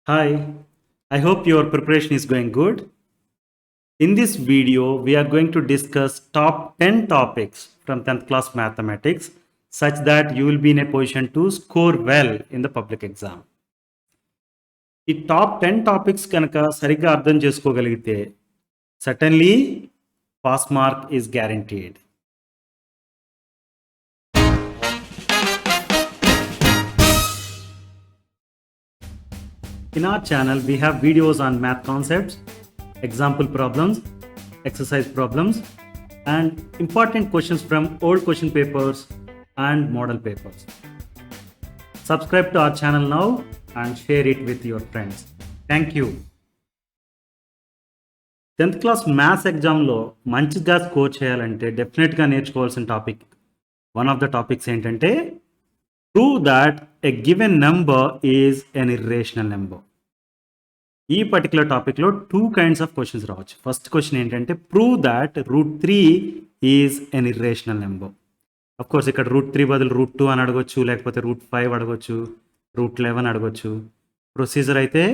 Hi, I hope your preparation is going good. In this video, we are going to discuss top 10 topics from 10th class mathematics such that you will be in a position to score well in the public exam. ఈ top 10 topics కనుక సరిగ్గా అర్థం చేసుకోగలిగితే certainly pass mark is guaranteed. In our channel, we have videos on math concepts, example problems, exercise problems, and important questions from old question papers and model papers. Subscribe to our channel now and share it with your friends. Thank you. 10th class maths examలో మంచిగా score చేయాలంటే డెఫినెట్గా నేర్చుకోవాల్సిన topic one of the topics ఏంటంటే prove that a given number is an irrational number. ఈ particular టాపిక్లో two kinds of questions రావచ్చు. First question ఏంటంటే prove that √3 is an irrational number. Of course ఇక్కడ √3 బదులు √2 అని అడగొచ్చు, లేకపోతే √5 అడగొచ్చు, √11 అడగొచ్చు. ప్రొసీజర్ అయితే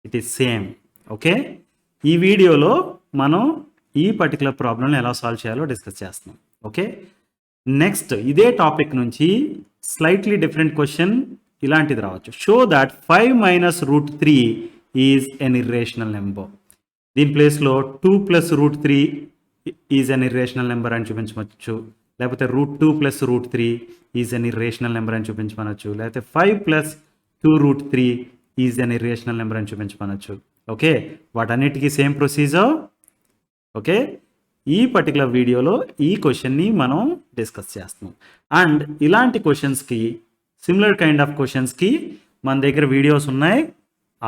ఇట్ ఈస్ సేమ్. ఓకే, ఈ వీడియోలో మనం ఈ పర్టికులర్ ప్రాబ్లమ్ని ఎలా సాల్వ్ చేయాలో డిస్కస్ చేస్తున్నాం. ఓకే, నెక్స్ట్ ఇదే టాపిక్ నుంచి స్లైట్లీ డిఫరెంట్ క్వశ్చన్ ఇలాంటిది రావచ్చు. Show that 5 - √3 is an irrational number. దీని ప్లేస్లో 2 + √3 ఈజ్ ఎన్ ఇర్రేషనల్ నెంబర్ అని చూపించవచ్చు, లేకపోతే √2 + √3 ఈజ్ ఎన్ ఇర్రేషనల్ నెంబర్ అని చూపించమనొచ్చు, లేకపోతే 5 + 2√3 ఈజ్ ఎన్ ఇర్రేషనల్ నెంబర్ అని చూపించమనొచ్చు. ఓకే, వాటన్నిటికీ సేమ్ ప్రొసీజర్. ఓకే, ఈ పర్టికులర్ వీడియోలో ఈ క్వశ్చన్ని మనం డిస్కస్ చేస్తున్నాం. అండ్ ఇలాంటి క్వశ్చన్స్కి సిమిలర్ కైండ్ ఆఫ్ క్వశ్చన్స్కి మన దగ్గర వీడియోస్ ఉన్నాయి.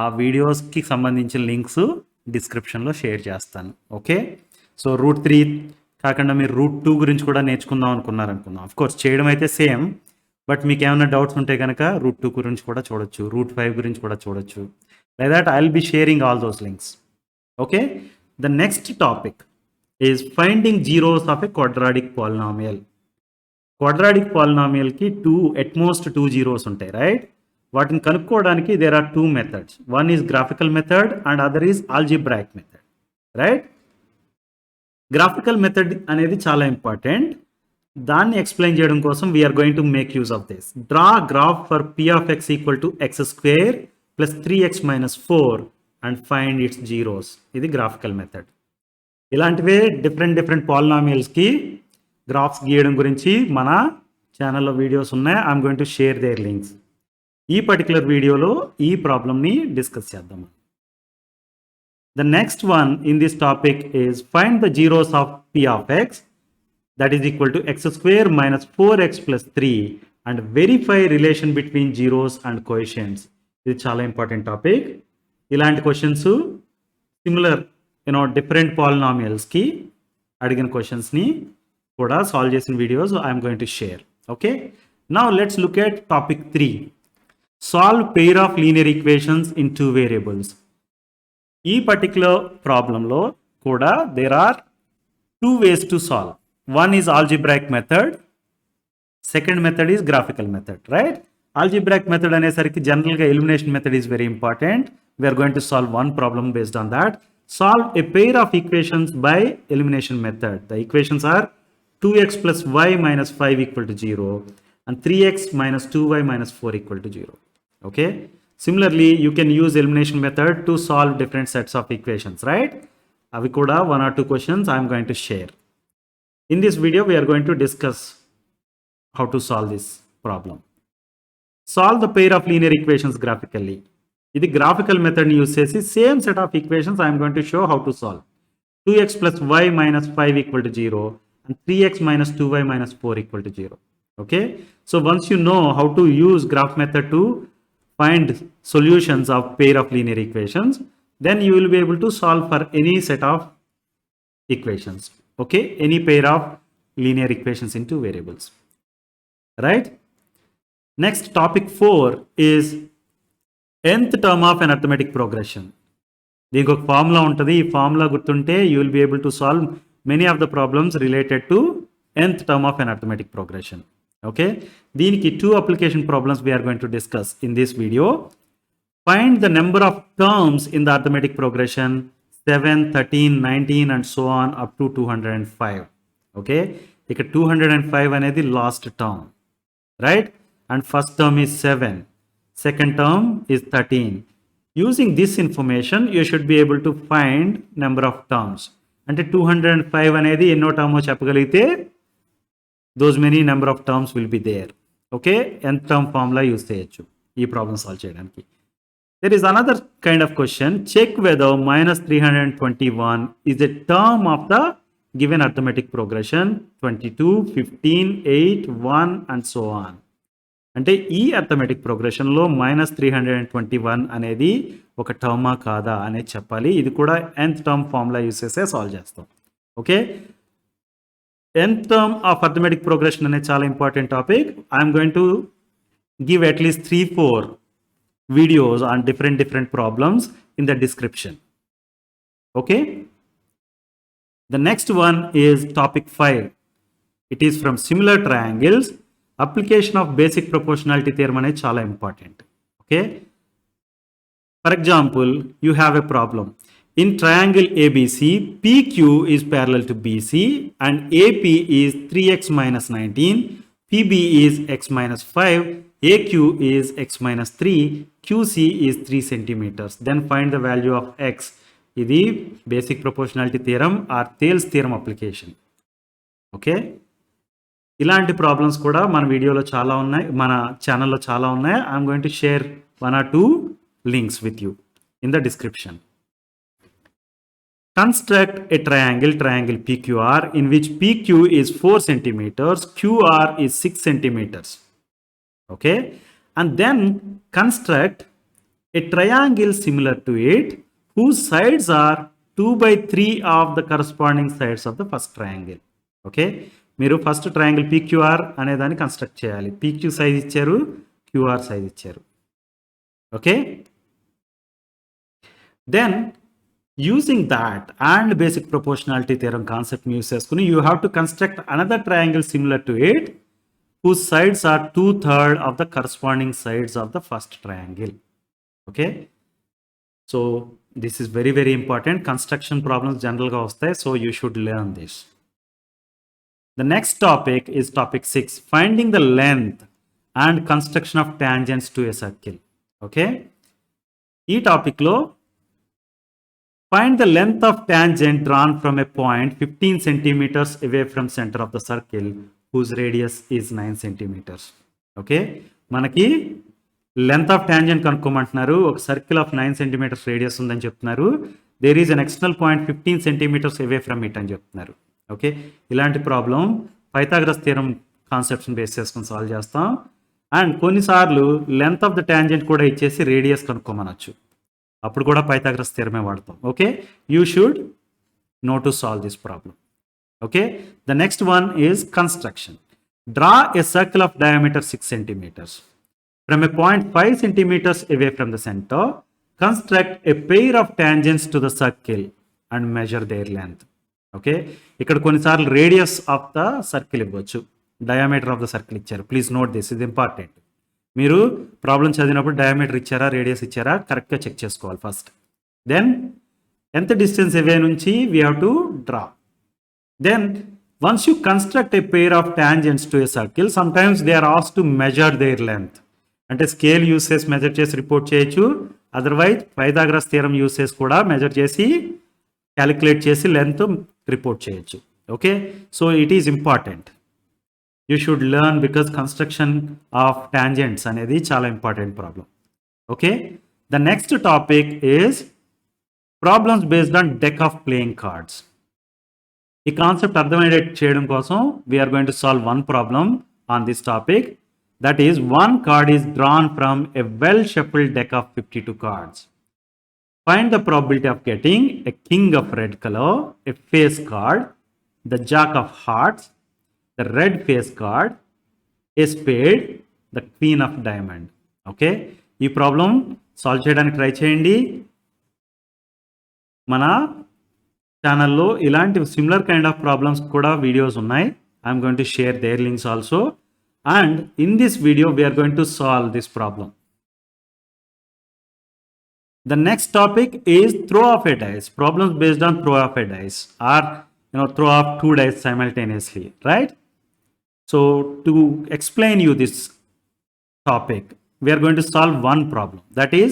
ఆ వీడియోస్కి సంబంధించిన లింక్స్ డిస్క్రిప్షన్లో షేర్ చేస్తాను. ఓకే, సో √3 కాకుండా మీరు √2 గురించి కూడా నేర్చుకుందాం అనుకున్నారనుకుందాం. ఆఫ్ కోర్స్ చేయడం అయితే సేమ్, బట్ మీకు ఏమైనా డౌట్స్ ఉంటే కనుక √2 గురించి కూడా చూడొచ్చు, √5 గురించి కూడా చూడొచ్చు. Like that I will be sharing all those links. Okay, the next topic is finding zeros of a quadratic polynomial. Quadratic పాలినామియల్కి అట్మోస్ట్ 2 జీరోస్ ఉంటాయి, రైట్? వాటిని కనుక్కోవడానికి there are 2 methods. One is graphical method and other is algebraic method, right? Graphical method అనేది చాలా important. దాన్ని explain చేయడం కోసం we're going to make use of this. Draw graph for p(x) = x² + 3x - 4 and find its zeros. ఇది graphical method. ఇలాంటివే different పాలినామియల్స్కి graphs గీయడం గురించి మన ఛానల్లో వీడియోస్ ఉన్నాయి. I'm going to share their links. ఈ పర్టికులర్ వీడియోలో ఈ ప్రాబ్లమ్ని డిస్కస్ చేద్దాం. The next one in this topic is find the zeros of p(x) that is equal to x² - 4x + 3 and verify relation between zeros and coefficients. ఇది చాలా important topic. ఇలాంటి questions similar different పాలినామియల్స్కి అడిగిన క్వశ్చన్స్ని కూడా solve చేసిన videos I'm going to share. Okay, now let's look at topic 3. Solve pair of linear equations in 2 variables. ఈ particular ప్రాబ్లంలో కూడా there are 2 ways to solve. One is algebraic method, second method is graphical method, right? Algebraic method అనేసరికి జనరల్గా elimination method is very important. We're going to solve one problem based on that. Solve a pair of equations by elimination method. The equations are 2x + y - 5 = 0 and 3x - 2y - 4 = 0. Okay. Similarly, you can use elimination method to solve different sets of equations, right? Avi kuda 1 or 2 questions I am going to share. In this video, we are going to discuss how to solve this problem. Solve the pair of linear equations graphically. ఇది graphical మెథడ్ని use చేసి same set of equations I'm going to show how to solve. 2x + y - 5 = 0 and 3x - 2y - 4 = 0. Okay, so once you know how to use graph method to find solutions of pair of linear equations, then you will be able to solve for any set of equations. Okay, any pair of linear equations in 2 variables, right? Next, topic 4 is nth term of an arithmetic progression. దీనికి ఒక formula ఉంటుంది. ఈ formula గుర్తుంటే you will be able to solve many of the problems related to nth term of an arithmetic progression. Okay, దీనికి 2 application problems we're going to discuss in this video. Find the number of terms in the arithmetic progression 7, 13, 19 and so on up to 205. Okay, ఇక్కడ 205 అనేది last term, right? And first term is 7, second term is 13. Using this information you should be able to find number of terms. అంటే 205 అనేది ఎన్నో టర్మో చెప్పగలిగితే those many number of terms will be there. Okay, nth term formula use చేయొచ్చు ఈ problem solve చేయడానికి. There is another kind of question. Check whether minus 321 is a term of the given arithmetic progression 22, 15, 8, 1 and so on. అంటే ఈ arithmetic ప్రోగ్రెషన్లో -321 అనేది ఒక టర్మా కాదా అనేది చెప్పాలి. ఇది కూడా nth టర్మ్ ఫార్ములా యూస్ చేసే సాల్వ్ చేస్తాం. Okay, nth term of arithmetic progression అనేది చాలా important topic. I'm going to give at least 3-4 videos on different problems in the description. Okay, the next one is topic 5. It is from similar triangles. Application of basic proportionality theorem అనేది చాలా important. Okay, for example, you have a problem in triangle ABC. PQ is parallel to BC and AP is 3x minus 19, PB is x minus 5, AQ is x minus 3, QC is 3 centimeters. Then find the value of x. ఇది basic proportionality theorem or Thales theorem application. Okay, ఇలాంటి problems కూడా మన వీడియోలో చాలా ఉన్నాయి, మన ఛానల్లో చాలా ఉన్నాయి. I'm going to share 1 or 2 links with you in the description. Construct a triangle PQR in which PQ is 4 centimeters, QR is 6 centimeters. Okay, and then construct a triangle similar to it whose sides are 2/3 of the corresponding sides of the first triangle. Okay, మీరు first triangle PQR అనే దాన్ని construct చేయాలి. PQ size ఇచ్చారు, QR size ఇచ్చారు. Okay, then using that and basic proportionality theorem concept use చేసుకుని you have to construct another triangle similar to it whose sides are 2/3 of the corresponding sides of the first triangle. Okay, so this is very important. Construction problems general ga vastayi, so you should learn this. The next topic is topic 6, finding the length and construction of tangents to a circle. Okay, ee topic lo find the length of tangent drawn from a point 15 centimeters away from center of the circle whose radius is 9 centimeters. Okay, మనకి length of tangent కనుక్కోమంటున్నారు. ఒక circle of 9 centimeters radius ఉందని చెప్తున్నారు. There is an external point 15 centimeters away from it అని చెప్తున్నారు. Okay, ఇలాంటి problem Pythagoras theorem కాన్సెప్ట్స్ని base చేసుకొని సాల్వ్ చేస్తాం. అండ్ కొన్నిసార్లు లెంత్ ఆఫ్ ద ట్యాంజెంట్ కూడా ఇచ్చేసి రేడియస్ కనుక్కోమనొచ్చు, అప్పుడు కూడా పైథాగరస్ థియరమే వాడతాం. Okay, you should know to solve this problem. Okay, the next one is construction. Draw a circle of diameter 6 centimeters. From a point 5 centimeters away from the center, construct a pair of tangents to the circle and measure their length. Okay, ఇక్కడ కొన్నిసార్లు radius of the circle ఇవ్వచ్చు, diameter of the circle ఇచ్చారు. Please note this, ఇది important. మీరు problem చదివినప్పుడు diameter ఇచ్చారా radius ఇచ్చారా కరెక్ట్గా చెక్ చేసుకోవాలి ఫస్ట్. దెన్ ఎంత డిస్టెన్స్ అవే నుంచి we have to draw. Then once you construct a pair of tangents to a circle, sometimes they are asked to measure their length. అంటే scale use చేసి measure చేసి report చేయొచ్చు, otherwise Pythagoras theorem use చేసి కూడా measure చేసి calculate చేసి length report చేయొచ్చు. Okay, so it is important, you should learn because construction of tangents అనేది చాలా important problem. Okay, the next topic is problems based on deck of playing cards. ఈ concept అర్థమయ్యేట్ చేయడం కోసం we're going to solve one problem on this topic. That is one card is drawn from a well shuffled deck of 52 cards. Find the probability of getting a king of red color, a face card, the jack of hearts, the red face card, a spade, the queen of diamond. Okay, ఈ problem solve చేయడానికి try చేయండి. మన ఛానల్లో ఇలాంటి similar kind of problems కూడా videos ఉన్నాయి. I'm going to share their links also. And in this video we're going to solve this problem. The next topic is throw of a dice. Problems based on throw of a dice or throw of two dice simultaneously, right? So to explain you this topic, we are going to solve one problem. That is,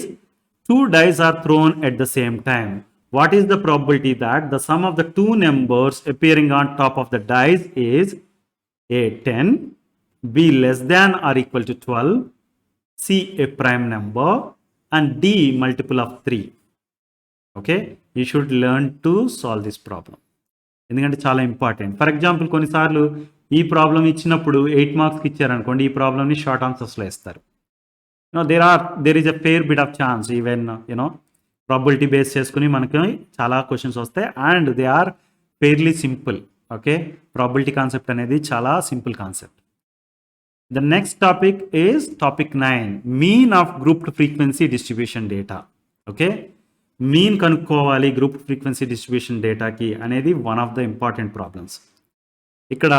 two dice are thrown at the same time. What is the probability that the sum of the two numbers appearing on top of the dice is A 10, B less than or equal to 12, C a prime number, and D multiple of 3. Okay, you should learn to solve this problem. ఎందుకంటే చాలా important. For example కొన్నిసార్లు ఈ problem ఇచ్చినప్పుడు 8 మార్క్స్కి ఇచ్చారనుకోండి, ఈ ప్రాబ్లమ్ని short ఆన్సర్స్లో ఇస్తారు. There is a fair bit of chance even probability base చేసుకుని మనకి చాలా క్వశ్చన్స్ వస్తాయి and they are fairly simple. Okay, probability concept అనేది చాలా simple concept. The next topic is topic 9, mean of grouped frequency distribution data. Okay, mean కనుక్కోవాలి group frequency distribution డేటాకి అనేది one of the important problems. ఇక్కడ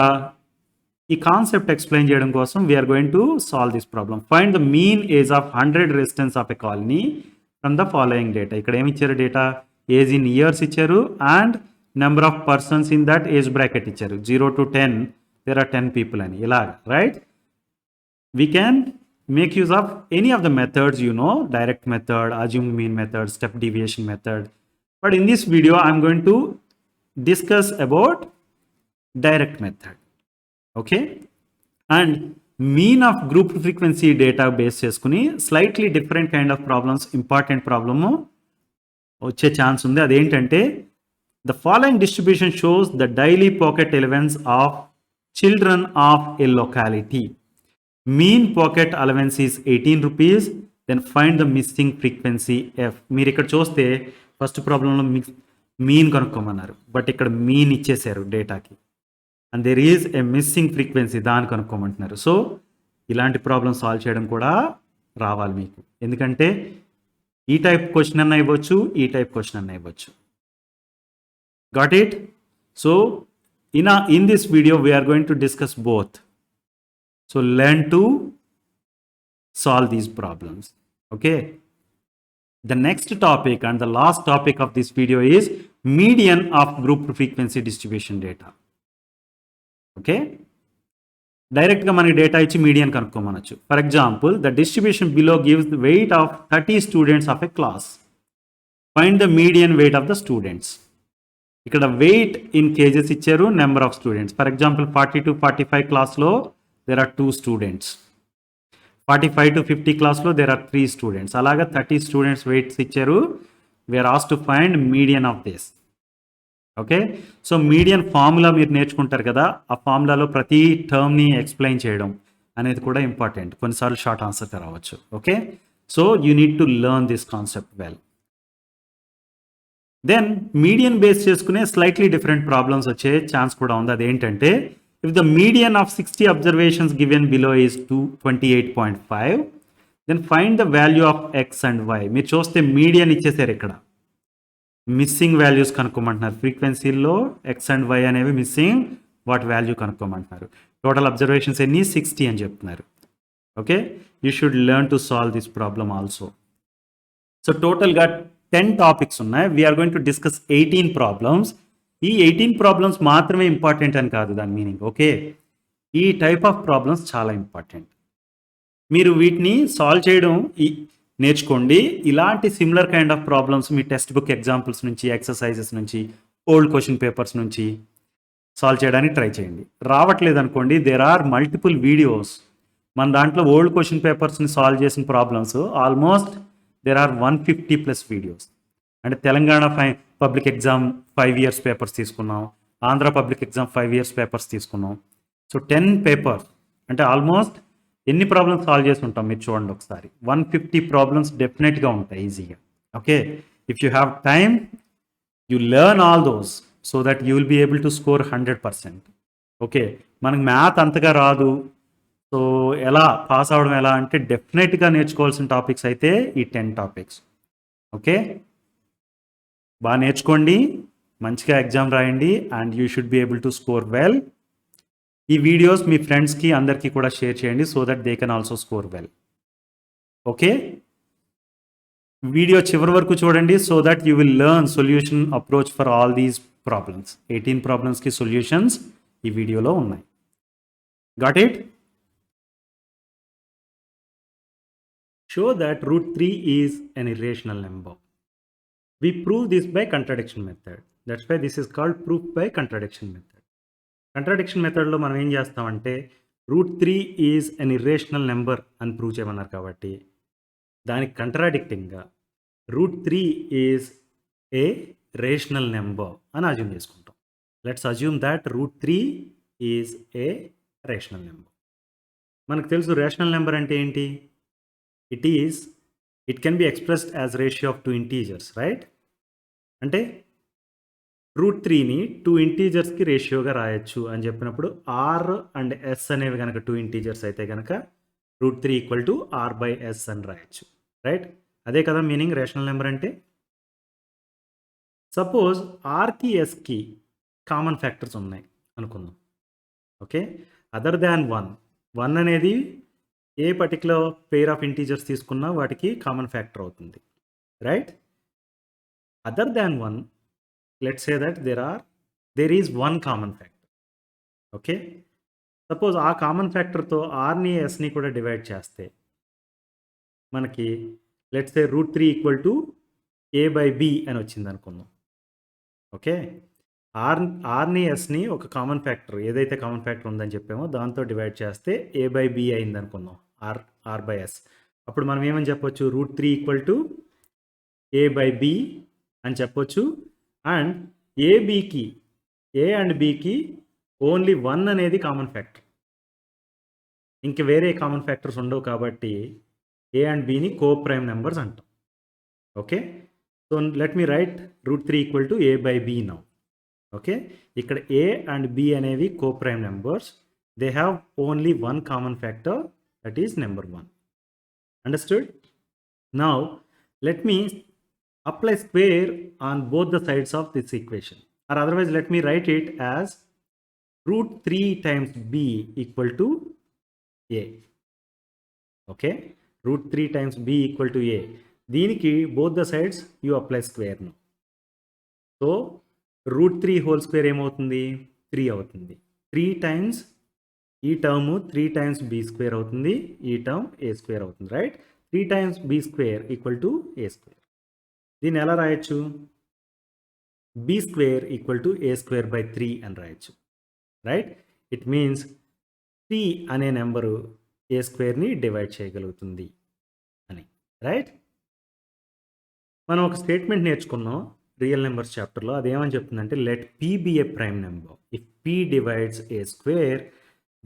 ఈ concept explain చేయడం కోసం we're going to solve this problem. Find the mean age of 100 residence of a colony from the following data. ఇక్కడ ఏమి ఇచ్చారు డేటా? ఏజ్ ఇన్ ఇయర్స్ ఇచ్చారు and number of persons in that age bracket ఇచ్చారు. 0 to 10 there are 10 people అని. ఇలా right, we can make use of any of the methods, direct method, assumed mean method, step deviation method. But in this video, I'm going to discuss about direct method. Okay, and mean of group frequency data base cheskuni slightly different kind of problems, important problem వచ్చే chance ఉంది. అదేంటంటే the following distribution shows the daily pocket allowance of children of a locality. Mean pocket allowance is 18 rupees. Then find the missing frequency f. మీరు ఇక్కడ చూస్తే first ప్రాబ్లంలో mean కనుక్కోమన్నారు, but ఇక్కడ mean ఇచ్చేసారు డేటాకి and there is a missing frequency, దాన్ని కనుక్కోమంటున్నారు. సో ఇలాంటి ప్రాబ్లమ్ సాల్వ్ చేయడం కూడా రావాలి మీకు, ఎందుకంటే ఈ టైప్ క్వశ్చన్ అన్న ఇవ్వచ్చు, ఈ టైప్ క్వశ్చన్ అన్న ఇవ్వచ్చు. Got it? So in this video we're going to discuss both. So learn to solve these problems. Okay. The next topic and the last topic of this video is median of group frequency distribution data. Okay. Direct ga manaki data ichi median kanukomanachu. For example, the distribution below gives the weight of 30 students of a class. Find the median weight of the students. Ikkada weight in kgs icharu, number of students. For example, 40 to 45 class lo there are 2 students. 45 to 50 class lo there are 3 students. Alaga 30 students weights icharu. We are asked to find median of this. Okay, so median formula మీరు నేర్చుకుంటారు కదా, ఆ ఫార్ములాలో ప్రతి term ని explain చేయడం అనేది కూడా important. కొన్నిసార్లు షార్ట్ ఆన్సర్ రావచ్చు. Okay, so you need to learn this concept well. Then median base చేసుకునే స్లైట్లీ డిఫరెంట్ ప్రాబ్లమ్స్ వచ్చే ఛాన్స్ కూడా ఉంది. అదేంటంటే if the median of 60 observations given below is 28.5, then find the value of x and y. మీరు చూస్తే median ఇచ్చేసారు, ఇక్కడ missing values కనుక్కోమంటున్నారు. ఫ్రీక్వెన్సీలో ఎక్స్ అండ్ వై అనేవి మిస్సింగ్, వాటి వాల్యూ కనుక్కోమంటున్నారు. టోటల్ అబ్జర్వేషన్స్ ఎన్ని? 60 అని చెప్తున్నారు. Okay, you should learn to solve this problem also. So టోటల్గా 10 టాపిక్స్ ఉన్నాయి. We're going to discuss 18 problems. ఈ 18 ప్రాబ్లమ్స్ మాత్రమే ఇంపార్టెంట్ అని కాదు దాని మీనింగ్. ఓకే, ఈ టైప్ ఆఫ్ ప్రాబ్లమ్స్ చాలా ఇంపార్టెంట్. మీరు వీటిని సాల్వ్ చేయడం నేర్చుకోండి. ఇలాంటి సిమిలర్ కైండ్ ఆఫ్ ప్రాబ్లమ్స్ మీ టెక్స్ట్ బుక్ ఎగ్జాంపుల్స్ నుంచి, ఎక్సర్సైజెస్ నుంచి, ఓల్డ్ క్వశ్చన్ పేపర్స్ నుంచి సాల్వ్ చేయడానికి ట్రై చేయండి. రావట్లేదు అనుకోండి, దేర్ ఆర్ మల్టిపుల్ వీడియోస్. మన దాంట్లో ఓల్డ్ క్వశ్చన్ పేపర్స్ని సాల్వ్ చేసిన problems almost there are 150+ videos. అంటే Telangana public exam 5 years papers తీసుకున్నాం, Andhra public exam 5 years papers తీసుకున్నాం. సో 10 పేపర్స్ అంటే ఆల్మోస్ట్ ఎన్ని ప్రాబ్లమ్స్ సాల్వ్ చేసి ఉంటాం మీరు చూడండి ఒకసారి. 150 ప్రాబ్లమ్స్ డెఫినెట్గా ఉంటాయి ఈజీగా. Okay, if you have time you learn all those so that you will be able to score 100%. Okay, మనకు మ్యాథ్ అంతగా రాదు, సో ఎలా పాస్ అవ్వడం ఎలా అంటే డెఫినెట్గా నేర్చుకోవాల్సిన టాపిక్స్ అయితే ఈ 10 టాపిక్స్. ఓకే, బాగా నేర్చుకోండి, మంచిగా ఎగ్జామ్ రాయండి and you should be able to score well. ఈ వీడియోస్ మీ ఫ్రెండ్స్కి అందరికీ కూడా షేర్ చేయండి so that they can also score well. Okay. Video చివరి వరకు చూడండి so that you will learn solution approach for all these problems. 18 ప్రాబ్లమ్స్కి సొల్యూషన్స్ ఈ వీడియోలో ఉన్నాయి. Got it? Show that root 3 is an irrational number. We prove this by contradiction method. That's why this is called proof by contradiction method. Contradiction method లో మనం ఏం చేస్తామంటే root 3 is an irrational number అని prove చేయమన్నారు కాబట్టి దానికి కంట్రాడిక్టింగ్గా root 3 is a rational number అని అజ్యూమ్ చేసుకుంటాం. Let's assume that root 3 is a rational number. మనకు తెలుసు రేషనల్ నెంబర్ అంటే ఏంటి? It can be expressed as ratio of 2 integers, right? అంటే రూట్ 3ని 2 ఇంటీజర్స్కి రేషియోగా రాయొచ్చు అని చెప్పినప్పుడు ఆర్ అండ్ ఎస్ అనేవి కనుక 2 ఇంటీజర్స్ అయితే కనుక root 3 equal to r by s అని రాయొచ్చు, రైట్? అదే కదా మీనింగ్ రేషనల్ నెంబర్ అంటే. సపోజ్ ఆర్కి ఎస్కి కామన్ ఫ్యాక్టర్స్ ఉన్నాయి అనుకుందాం, ఓకే? అదర్ దాన్ 1 అనేది ఏ పర్టికులర్ పేర్ ఆఫ్ ఇంటీజర్స్ తీసుకున్నా వాటికి కామన్ ఫ్యాక్టర్ అవుతుంది, right? Other than 1, let's say that there is one common factor, okay? Suppose ఆ కామన్ ఫ్యాక్టర్తో ఆర్ని ఎస్ని కూడా డివైడ్ చేస్తే మనకి let's say root 3 equal to A by B అని వచ్చింది అనుకుందాం, ఓకే? ఆర్ని ఎస్ని ఒక కామన్ ఫ్యాక్టర్ ఏదైతే కామన్ ఫ్యాక్టర్ ఉందని చెప్పామో దాంతో డివైడ్ చేస్తే ఏ బై బి అయింది అనుకుందాం, ఆర్ బై ఎస్. అప్పుడు మనం ఏమని చెప్పొచ్చు? Root 3 equal to A by B అని చెప్పొచ్చు. అండ్ ఏ అండ్ బికి ఓన్లీ 1 అనేది కామన్ ఫ్యాక్టర్, ఇంక వేరే కామన్ ఫ్యాక్టర్స్ ఉండవు కాబట్టి ఏ అండ్ బిని కో ప్రైమ్ నెంబర్స్ అంటాం, okay? So let me write root 3 equal to A by b now, okay? ఇక్కడ ఏ అండ్ బి అనేవి coprime numbers. They have only 1 common factor, that is number 1. Understood? Now let me apply square on both the sides of this equation, or otherwise let me write it as root 3 times b equal to a, okay? Root 3 times b equal to a. దీనికి both the sides you apply square now. So root 3 whole square ఏమవుతుంది? 3 అవుతుంది. 3 times ఈ term 3 times b square అవుతుంది, ఈ term a square అవుతుంది, right? 3 times b square equal to a square. దీన్ని ఎలా రాయొచ్చు? B square equal to a square by 3 అని రాయొచ్చు, రైట్? ఇట్ మీన్స్ 3 అనే నెంబరు ఏ స్క్వేర్ని డివైడ్ చేయగలుగుతుంది అని, రైట్? మనం ఒక స్టేట్మెంట్ నేర్చుకున్నాం రియల్ నెంబర్స్ చాప్టర్లో. అదేమని చెప్తుందంటే let p be a prime number if p divides a square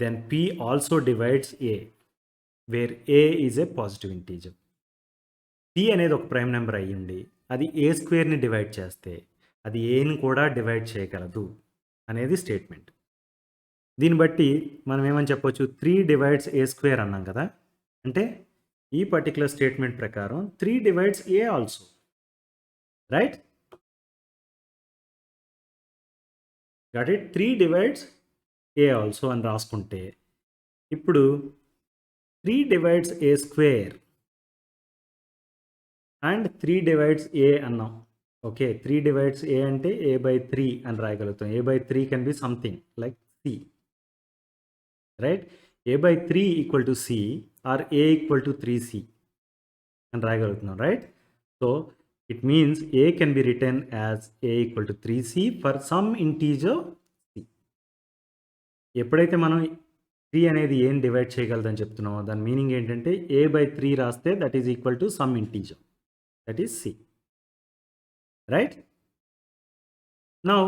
then p also divides a where a is a positive integer. P అనేది ఒక ప్రైమ్ నెంబర్ అయ్యింది, అది ఏ స్క్వేర్ని డివైడ్ చేస్తే అది ఏని కూడా డివైడ్ చేయగలదు అనేది స్టేట్మెంట్. దీన్ని బట్టి మనం ఏమని చెప్పొచ్చు? 3 డివైడ్స్ ఏ స్క్వేర్ అన్నాం కదా, అంటే ఈ పర్టికులర్ స్టేట్మెంట్ ప్రకారం 3 divides a also, right? Got it? 3 divides a also అని రాసుకుంటే ఇప్పుడు 3 divides a square and 3 divides a అన్నాం, ఓకే? 3 డివైడ్స్ ఏ అంటే ఏ బై 3 అని రాయగలుగుతాం. A by 3 can be something like c, right? A by 3 equal to c or a equal to 3c అని రాయగలుగుతున్నాం, right? So it means a can be written as a equal to 3c for some integer c. ఎప్పుడైతే మనం 3 అనేది ఏం divide చేయగలదని చెప్తున్నామో దాని meaning ఏంటంటే ఏ by 3 రాస్తే that is equal to some integer, that is c, right? Now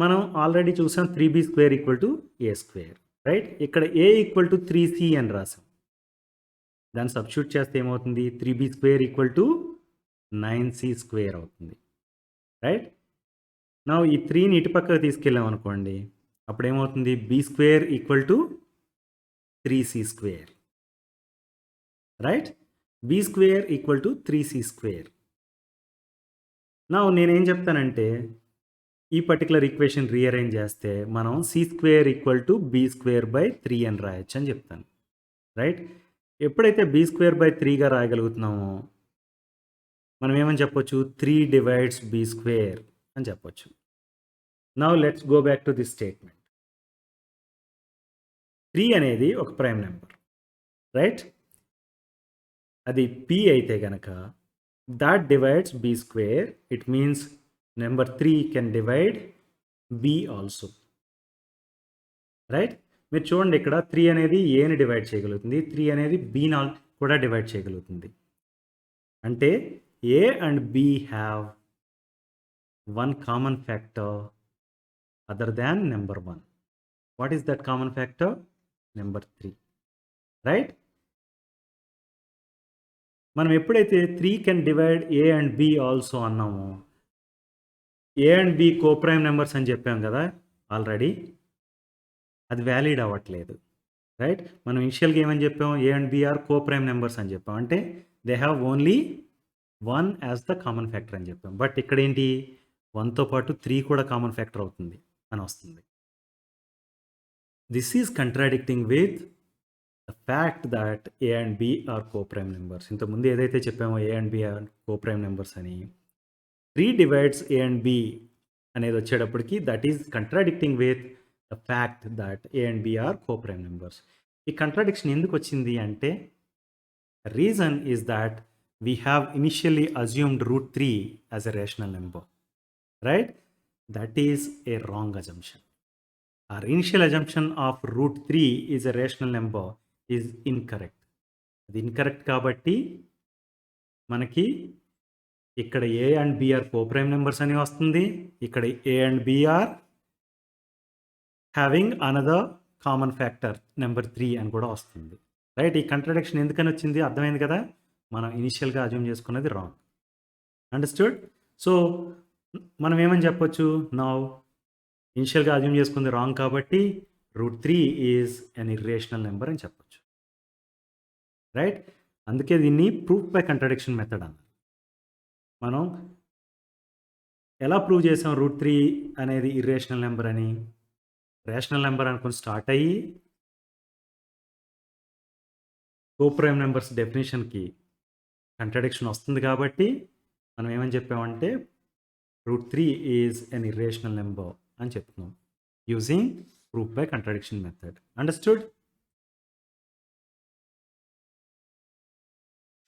మనం already చూసాం 3b square equal to a square, right? ఇక్కడ ఏ ఈక్వల్ టు 3c అని రాసాం. దాన్ని సబ్స్టిట్యూట్ చేస్తే ఏమవుతుంది? 3b square equal to 9c square అవుతుంది, రైట్? నౌ ఈ 3ని ఇటు పక్కకు తీసుకెళ్ళాం అనుకోండి, అప్పుడు ఏమవుతుంది? b square equal to 3c square, right? b square equal to 3c square. నా నేనేం చెప్తానంటే ఈ పర్టికులర్ ఈక్వేషన్ రీఅరేంజ్ చేస్తే మనం c square equal to b square by 3 అని రాయొచ్చు అని చెప్తాను, రైట్? ఎప్పుడైతే బీ స్క్వేర్ బై 3గా రాయగలుగుతున్నామో మనం ఏమని చెప్పొచ్చు 3 డివైడ్స్ బి స్క్వేర్ అని చెప్పొచ్చు. Now let's go back to this statement. 3 అనేది ఒక ప్రైమ్ నెంబర్, రైట్? అది p అయితే గనక that divides b square, it means number 3 can divide b also, right? మీరు చూడండి, ఇక్కడ 3 అనేది ఏని డివైడ్ చేయగలుగుతుంది, 3 అనేది బీని కూడా డివైడ్ చేయగలుగుతుంది. అంటే a and b have one common factor other than number 1. What is that common factor? Number 3, right? మనం ఎప్పుడైతే 3 can divide a and b also అన్నామో, a and b coprime numbers అని చెప్పాం కదా ఆల్రెడీ, అది వ్యాలిడ్ అవ్వట్లేదు, రైట్? మనం ఇనిషియల్గా ఏమని చెప్పాం? A and B are coprime numbers అని చెప్పాం. అంటే they have only 1 as the common factor అని చెప్పాం. బట్ ఇక్కడ ఏంటి, 1తో పాటు 3 కూడా కామన్ ఫ్యాక్టర్ అవుతుంది అని వస్తుంది. This is contradicting with the fact that A and B are coprime numbers. ఇంతకుముందు ఏదైతే చెప్పామో A and B are coprime numbers అని, 3 డివైడ్స్ ఏ అండ్ బి అనేది వచ్చేటప్పటికి that is contradicting with the fact that A and B are coprime numbers. ఈ contradiction ఎందుకు వచ్చింది అంటే, reason is that we have initially assumed root 3 as a rational number, right? That is a wrong assumption. Our initial assumption of root 3 is a rational number is incorrect. అది incorrect కాబట్టి మనకి ఇక్కడ a and b are co-prime numbers అని వస్తుంది, ఇక్కడ a and b are having another common factor number 3 అని కూడా వస్తుంది, రైట్? ఈ కంట్రడిక్షన్ ఎందుకని వచ్చింది అర్థమైంది కదా? మనం ఇనిషియల్గా అజ్యూమ్ చేసుకున్నది రాంగ్. అండర్స్టూడ్? సో మనం ఏమని చెప్పొచ్చు? నౌ ఇనిషియల్గా అజ్యూమ్ చేసుకుంది రాంగ్ కాబట్టి root 3 is an irrational number అని చెప్పొచ్చు, రైట్? అందుకే దీన్ని ప్రూఫ్ బై కంట్రడిక్షన్ మెథడ్ అన్నారు. మనం ఎలా ప్రూవ్ చేసాం రూట్ 3 అనేది ఇర్రేషనల్ నెంబర్ అని? రేషనల్ నెంబర్ అనుకుని స్టార్ట్ అయ్యి కోప్రైమ్ నెంబర్స్ డెఫినేషన్కి కంట్రడిక్షన్ వస్తుంది కాబట్టి మనం ఏమని చెప్పామంటే root 3 is an irrational number అని చెప్తున్నాం using proof by contradiction method. Understood?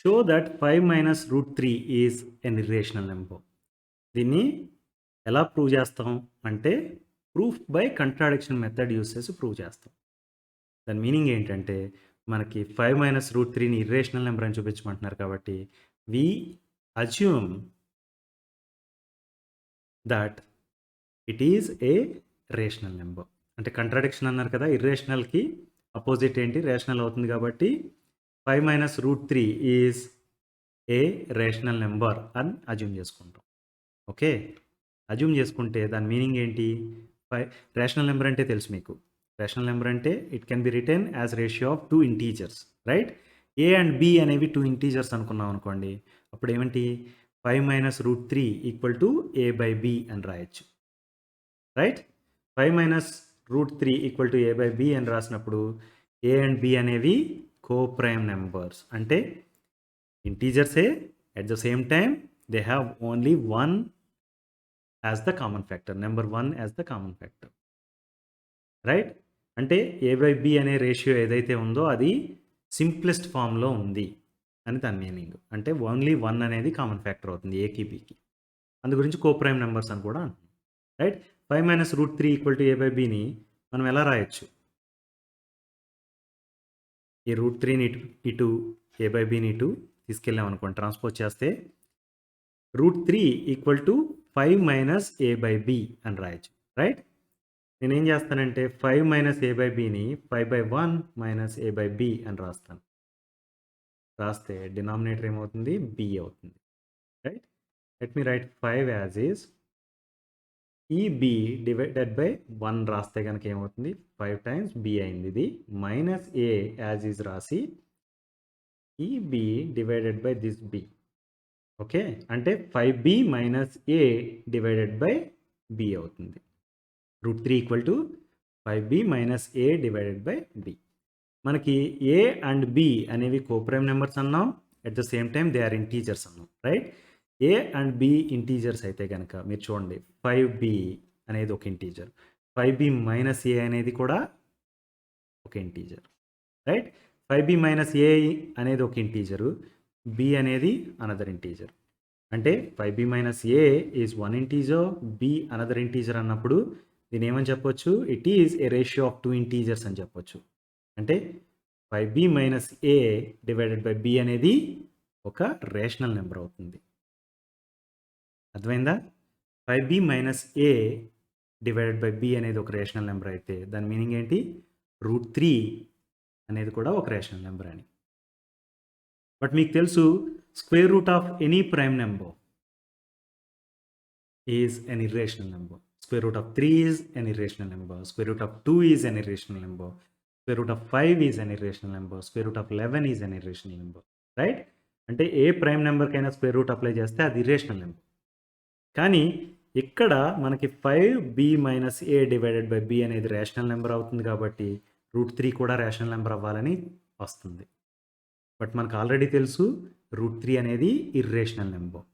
Show that 5 minus root 3 is an irrational number. దీన్ని ఎలా ప్రూవ్ చేస్తాం అంటే proof by contradiction method use చేసి ప్రూవ్ చేస్తాం. దాని మీనింగ్ ఏంటంటే, మనకి 5 మైనస్ రూట్ 3ని ఇర్రేషనల్ నెంబర్ అని చూపించమంటున్నారు కాబట్టి we assume that it is a rational number. అంటే కంట్రాడిక్షన్ అన్నారు కదా, ఇర్రేషనల్కి అపోజిట్ ఏంటి? రేషనల్ అవుతుంది కాబట్టి 5 minus root 3 is a rational number అని అజ్యూమ్ చేసుకుంటాం. ఓకే, అజ్యూమ్ చేసుకుంటే దాని మీనింగ్ ఏంటి? రేషనల్ నెంబర్ అంటే తెలుసు మీకు. రేషనల్ నెంబర్ అంటే it can be written as ratio of 2 integers, right? A and B అనేవి 2 ఇంటీజర్స్ అనుకున్నాం అనుకోండి, అప్పుడు ఏమిటి? 5 minus root 3 equal to A by B అని రాయొచ్చు, right? 5 minus root 3 equal to A by B అని రాసినప్పుడు ఏ అండ్ బి అనేవి కోప్రైమ్ నెంబర్స్. అంటే ఇంటీజర్సే, at the same time they have only 1 as the common factor, number 1 as the common factor, right? అంటే A by B అనే ratio ఏదైతే ఉందో అది సింప్లెస్ట్ ఫామ్లో ఉంది అని దాని మీనింగ్. అంటే ఓన్లీ 1 అనేది కామన్ ఫ్యాక్టర్ అవుతుంది ఏకి బికి. అందు గురించి కోప్రైమ్ నెంబర్స్ అని కూడా అంటున్నాం, right? 5 minus root 3 equal to A by బిని మనం ఎలా రాయొచ్చు? ఈ రూట్ 3ని ఇటు ఏ బై బిని ఇటు తీసుకెళ్ళాం అనుకోండి, ట్రాన్స్పోజ్ చేస్తే root 3 equal to 5 minus A by B అని రాయొచ్చు, రైట్? నేనేం చేస్తానంటే 5 మైనస్ ఏ బై బిని 5/1 మైనస్ ఏ బై బి అని రాస్తాను. రాస్తే డినామినేటర్ ఏమవుతుంది? బి అవుతుంది, right? Let me write 5 as is ఈ బి డివైడెడ్ బై 1 రాస్తే కనుక ఏమవుతుంది? 5 టైమ్స్ బి అయింది. ఇది మైనస్ ఏ యాజ్ ఈజ్ రాసి ఈ B divided by this B. Okay, అంటే 5b minus A divided by B అవుతుంది. Root 3 equal to 5b minus A divided by B. మనకి ఏ అండ్ బి అనేవి కోప్రైమ్ నెంబర్స్ అన్నాం, at the same time they are integers అన్నాం, right? A and B integers అయితే కనుక మీరు చూడండి 5b అనేది ఒక ఇంటీజర్, 5b మైనస్ ఏ అనేది కూడా ఒక integer, right. 5b minus a అనేది ఒక ఇంటీజరు, బి అనేది అనదర్ ఇంటీజర్. అంటే 5b minus a is one integer, b another integer అన్నప్పుడు దీని ఏమని చెప్పొచ్చు, it is a ratio of two integers అని చెప్పొచ్చు. అంటే 5b minus A divided by b అనేది ఒక రేషనల్ నెంబర్ అవుతుంది. అర్థమైందా? 5b minus A divided by b అనేది ఒక రేషనల్ నెంబర్ అయితే దాని మీనింగ్ ఏంటి, √3 అనేది కూడా ఒక రేషనల్ నెంబర్ అని. బట్ మీకు తెలుసు square root of any prime number is an irrational number. Square root of 3 is an irrational number. Square root of 2 is an irrational number. Square root of 5 is an irrational number. Square root of 11 is an irrational number. Right? అంటే ఏ prime నెంబర్కైనా square root apply చేస్తే అది irrational number. కానీ ఇక్కడ మనకి 5b minus A divided by b అనేది rational number అవుతుంది కాబట్టి √3 కూడా రేషనల్ నెంబర్ అవ్వాలని వస్తుంది. బట్ మనకు ఆల్రెడీ తెలుసు √3 అనేది irrational number,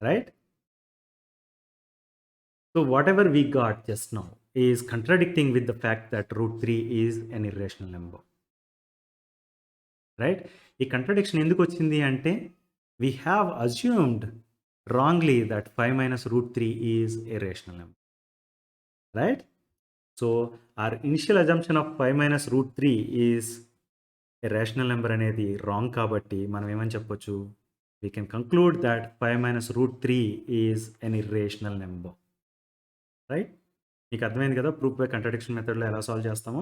right. So whatever we got just now is contradicting with the fact that √3 is an irrational number, right? ఈ contradiction ఎందుకు వచ్చింది అంటే we have assumed wrongly that 5 minus √3 is a rational number, right? So our initial assumption of 5 minus √3 is a rational number అనేది wrong కాబట్టి మనం ఏమని చెప్పొచ్చు, we can conclude that 5 minus √3 is an irrational number. Right. మీకు అర్థమైంది కదా proof by contradiction మెథడ్లో ఎలా సాల్వ్ చేస్తామో.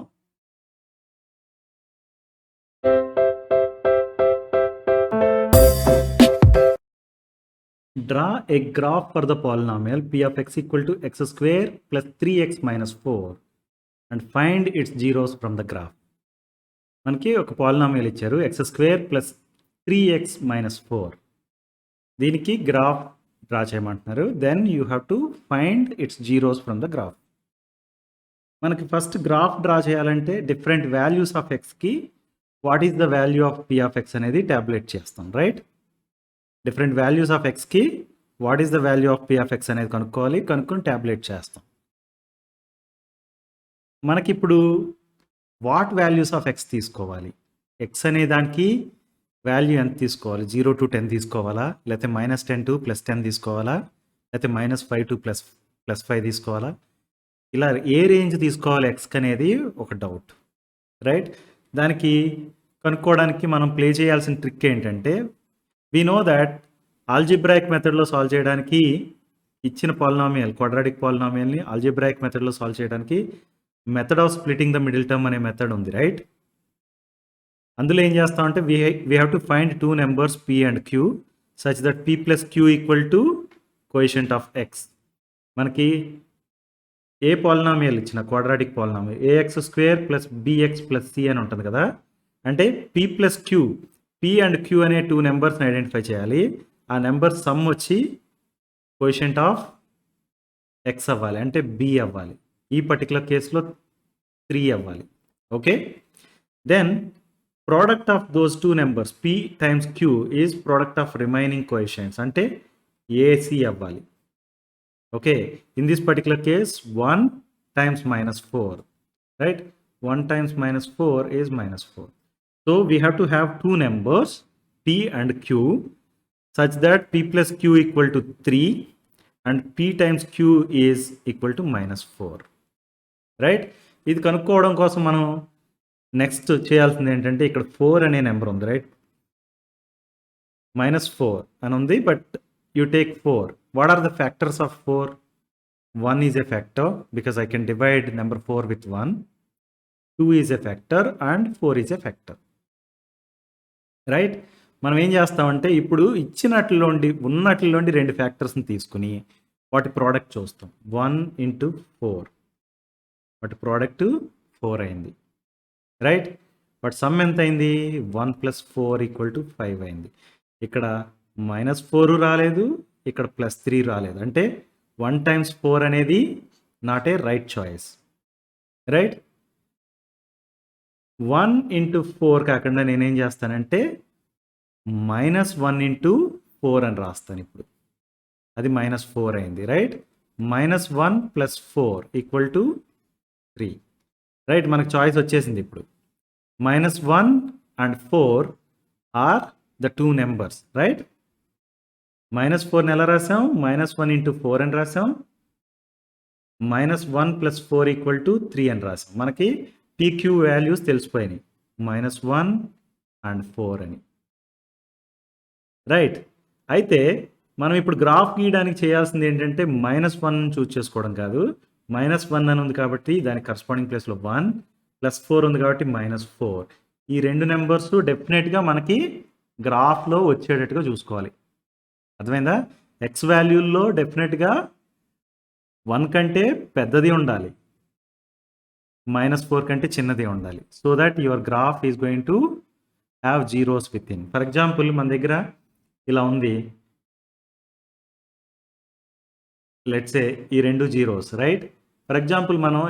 Draw A graph for the polynomial p of x equal to x square plus 3x minus 4 and find its zeros from the graph. మనకి ఒక polynomial ఇచ్చారు x square plus 3x minus 4. దీనికి graph draw చేయమంటున్నారు. Then you have to find its zeros from the graph. మనకి first graph draw చేయాలంటే different values of ఎక్స్కి what is the value of P of X అనేది tablet చేస్తాం, right. Different values of ఎక్స్కి what is the value of P of X అనేది కనుక్కొని tablet చేస్తాం. మనకిప్పుడు వాట్ వాల్యూస్ ఆఫ్ ఎక్స్ తీసుకోవాలి, ఎక్స్ అనే దానికి వాల్యూ ఎంత తీసుకోవాలి, 0 to 10 తీసుకోవాలా, లేకపోతే -10 to +10 తీసుకోవాలా, లేకపోతే -5 to +5 తీసుకోవాలా, ఇలా ఏ రేంజ్ తీసుకోవాలి ఎక్స్కి అనేది ఒక డౌట్, రైట్. దానికి కనుక్కోవడానికి మనం ప్లే చేయాల్సిన ట్రిక్ ఏంటంటే వీ నో దాట్ ఆల్జిబ్రాయిక్ మెథడ్లో సాల్వ్ చేయడానికి ఇచ్చిన పాలినామియల్ క్వాడ్రాటిక్ పాలినామియల్ని ఆల్జిబ్రాయిక్ మెథడ్లో సాల్వ్ చేయడానికి method of splitting the middle term అనే మెథడ్ ఉంది, రైట్. అందులో ఏం చేస్తామంటే we have to find two numbers p and q such that p plus q equal to coefficient of x. మనకి ఏ polynomial ఇచ్చిన quadratic polynomial ax² plus bx plus c అని ఉంటుంది కదా, అంటే p plus q, p and q అనే two నెంబర్స్ని identify చేయాలి. ఆ number some వచ్చి కోఎఫిషియంట్ ఆఫ్ x అవ్వాలి, అంటే b అవ్వాలి. ఈ పర్టికులర్ కేసులో 3 అవ్వాలి, okay. Then product of those two numbers p times q is product of remaining coefficients అంటే ac అవ్వాలి, okay. In this particular case 1 times -4, right. 1 times -4 is -4. So we have to have two numbers p and q such that p plus q equal to 3 and p times q is equal to -4, right. ఇది కనుక్కోవడం కోసం మనం next చేయాల్సింది ఏంటంటే ఇక్కడ 4 అనే number ఉంది, right. -4 అని ఉంది, but you take 4. What are the factors of 4? 1 is a factor because I can divide number 4 with 1. 2 is a factor and 4 is a factor, right. మనం ఏం చేస్తామంటే ఇప్పుడు ఉన్నట్లోండి 2 ఫ్యాక్టర్స్ని తీసుకుని వాటి ప్రోడక్ట్ చూస్తాం. 1 into 4, వాటి ప్రోడక్ట్ 4 అయింది, రైట్. బట్ సమ్ ఎంత అయింది, 1 + 4 = 5 అయింది. ఇక్కడ -4 రాలేదు, ఇక్కడ +3 రాలేదు, అంటే 1 times 4 అనేది not a right choice, right. 1 into 4 కాకుండా నేనేం చేస్తానంటే -1 into 4 అని రాస్తాను ఇప్పుడు, అది -4 అయింది, రైట్. -1 + 4 = 3, రైట్. మనకు చాయిస్ వచ్చేసింది ఇప్పుడు. -1 and 4 are the 2 numbers, right. -4ని ఎలా రాసాం? -1 × 4 అని రాసాం. -1 + 4 = 3 అని రాసాం. మనకి PQ వాల్యూస్ తెలిసిపోయినాయి, -1 and 4 అని, రైట్. అయితే మనం ఇప్పుడు గ్రాఫ్ గీయడానికి చేయాల్సింది ఏంటంటే -1 చూజ్ చేసుకోవడం కాదు. -1 అని ఉంది కాబట్టి దానికి కరస్పాండింగ్ ప్లేస్లో 1, +4 ఉంది కాబట్టి -4. ఈ 2 నెంబర్స్ డెఫినెట్గా మనకి గ్రాఫ్లో వచ్చేటట్టుగా చూసుకోవాలి. అర్థమైందా? ఎక్స్ వాల్యూల్లో డెఫినెట్గా 1 కంటే పెద్దది ఉండాలి, -4 కంటే చిన్నది ఉండాలి. So that your graph is going to have zeros with in. For example మన దగ్గర ఇలా ఉంది, లెట్స్ సే ఈ 2 జీరోస్, రైట్. ఫర్ ఎగ్జాంపుల్ మనం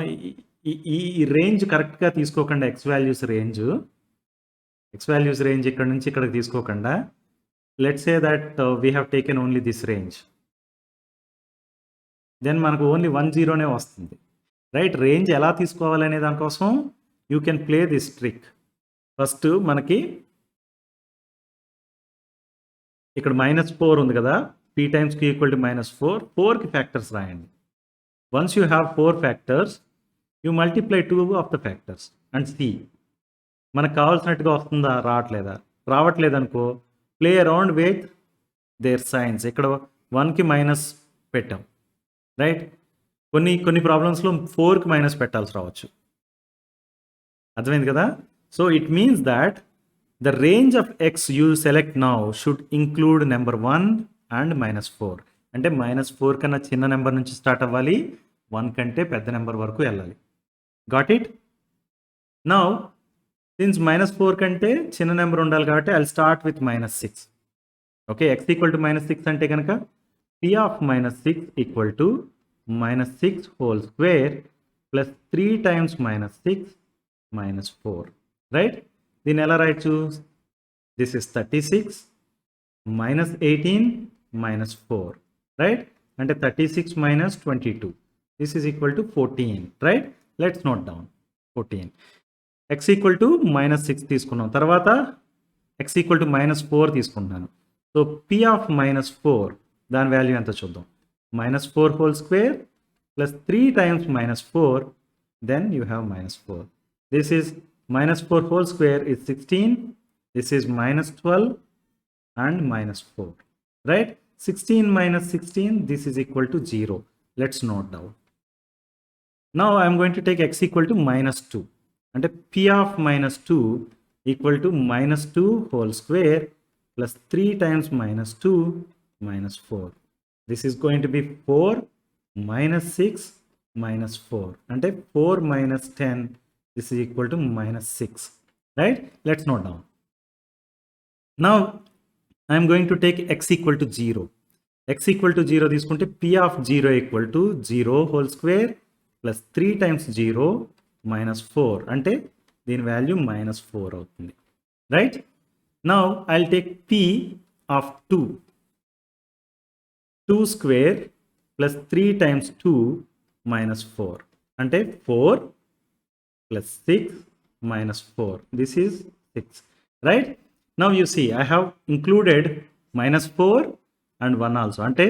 ఈ రేంజ్ కరెక్ట్గా తీసుకోకుండా ఎక్స్ వాల్యూస్ రేంజ్ ఇక్కడ నుంచి ఇక్కడికి తీసుకోకుండా, let's say that we have taken only this range, then మనకు ఓన్లీ 1 జీరోనే వస్తుంది, రైట్. రేంజ్ ఎలా తీసుకోవాలనే దానికోసం you can play this trick. First మనకి ఇక్కడ -4 ఉంది కదా, p × q = -4, 4కి ఫ్యాక్టర్స్ రాయండి. Once you have 4 factors, you multiply 2 of the factors and see మనకు కావాల్సినట్టుగా వస్తుందా, రావట్లేదనుకో, play around with their signs. ఇక్కడ 1కి మైనస్ పెట్టాం, రైట్. కొన్ని ప్రాబ్లమ్స్లో 4కి మైనస్ పెట్టాల్సి రావచ్చు. అర్థమైంది కదా? So it means that the range of x you select now should include number 1 and -4. అంటే -4 కన్నా చిన్న నెంబర్ నుంచి స్టార్ట్ అవ్వాలి, 1 కంటే పెద్ద నెంబర్ వరకు వెళ్ళాలి. Got it? నౌ సిన్స్ -4 కంటే చిన్న నెంబర్ ఉండాలి కాబట్టి I'll start with -6. Okay, x = -6 అంటే కనుక p of -6 = -6 whole square plus 3 times -6 -4, right. దీన్ని ఎలా రాయొచ్చు? This is 36 -18 -4, right. అంటే 36 - 22, this is equal to 14, right. Let's note down 14. x = -6 తీసుకున్నాం, తర్వాత x = -4 తీసుకుంటున్నాను. సో p of -4 దాని వాల్యూ ఎంత చూద్దాం. -4 whole square plus 3 times -4, then you have -4. This is -4 whole square is 16, this is -12 and -4, right. 16 - 16, this is equal to 0. Let's note down. Now I am going to take x = -2, and p of -2 equal to -2 whole square plus 3 times -2 -4. This is going to be 4 -6 -4, and 4 - 10, this is equal to -6, right. Let's note down. Now I am going to take x = 0. x = 0 తీసుకుంటే p of 0 = 0 whole square plus 3 times 0 -4, అంటే దీని value -4 అవుతుంది, right. Now I'll take p of 2 square plus 3 times 2 -4, అంటే 4 plus 6 -4, this is 6, right. Now you see I have included -4 and 1 also, అంటే